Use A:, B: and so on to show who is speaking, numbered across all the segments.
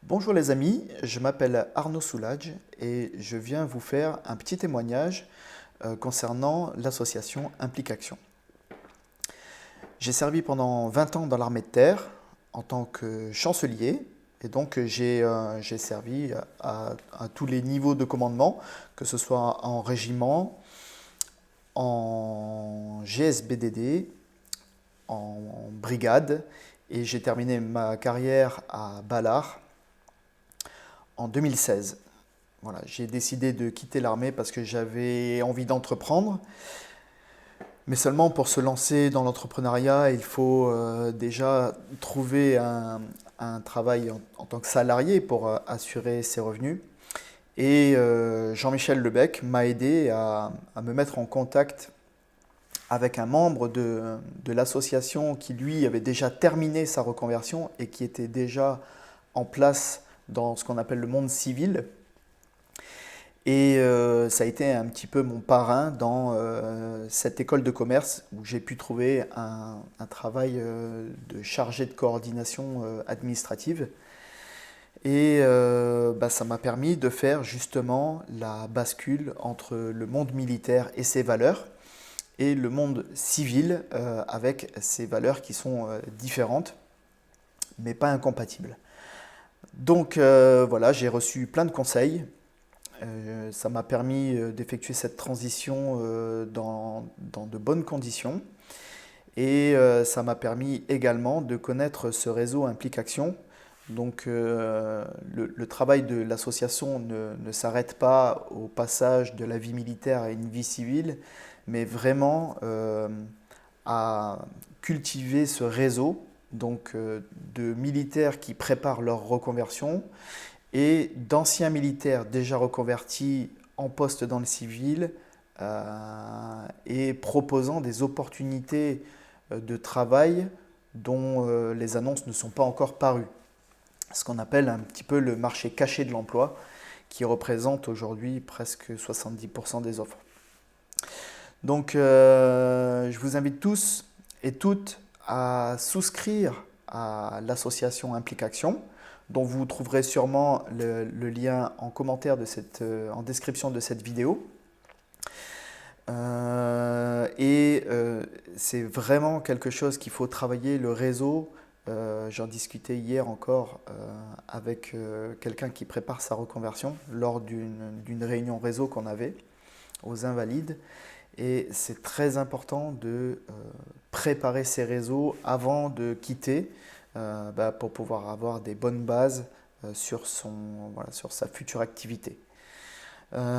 A: Bonjour les amis, je m'appelle Arnaud Soulage et je viens vous faire un petit témoignage concernant l'association Implique Action. J'ai servi pendant 20 ans dans l'armée de terre en tant que chancelier et donc j'ai servi à tous les niveaux de commandement, que ce soit en régiment, en GSBDD, en brigade et j'ai terminé ma carrière à Ballard en 2016. Voilà, j'ai décidé de quitter l'armée parce que j'avais envie d'entreprendre, mais seulement pour se lancer dans l'entrepreneuriat, il faut déjà trouver un travail en tant que salarié pour assurer ses revenus. Et Jean-Michel Lebec m'a aidé à me mettre en contact avec un membre de l'association qui, lui, avait déjà terminé sa reconversion et qui était déjà en place dans ce qu'on appelle le monde civil. Et ça a été un petit peu mon parrain dans cette école de commerce où j'ai pu trouver un travail de chargé de coordination administrative. Et ça m'a permis de faire justement la bascule entre le monde militaire et ses valeurs et le monde civil avec ses valeurs qui sont différentes mais pas incompatibles. Donc voilà, j'ai reçu plein de conseils. Ça m'a permis d'effectuer cette transition dans de bonnes conditions et ça m'a permis également de connaître ce réseau Implique Action. Donc le travail de l'association ne s'arrête pas au passage de la vie militaire à une vie civile, mais vraiment à cultiver ce réseau donc, de militaires qui préparent leur reconversion et d'anciens militaires déjà reconvertis en poste dans le civil et proposant des opportunités de travail dont les annonces ne sont pas encore parues. Ce qu'on appelle un petit peu le marché caché de l'emploi qui représente aujourd'hui presque 70% des offres. Donc je vous invite tous et toutes à souscrire à l'association Implique Action, dont vous trouverez sûrement le lien en commentaire en description de cette vidéo. C'est vraiment quelque chose qu'il faut travailler, le réseau. J'en discutais hier encore avec quelqu'un qui prépare sa reconversion lors d'une réunion réseau qu'on avait aux Invalides. Et c'est très important de préparer ces réseaux avant de quitter pour pouvoir avoir des bonnes bases sur sa future activité. Voilà,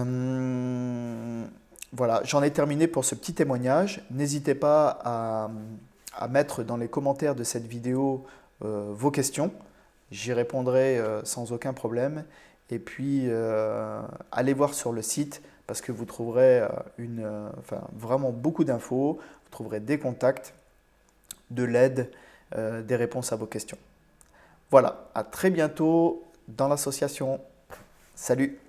A: j'en ai terminé pour ce petit témoignage. N'hésitez pas à mettre dans les commentaires de cette vidéo vos questions. J'y répondrai sans aucun problème. Et puis, allez voir sur le site parce que vous trouverez vraiment beaucoup d'infos. Vous trouverez des contacts, de l'aide, des réponses à vos questions. Voilà, à très bientôt dans l'association. Salut!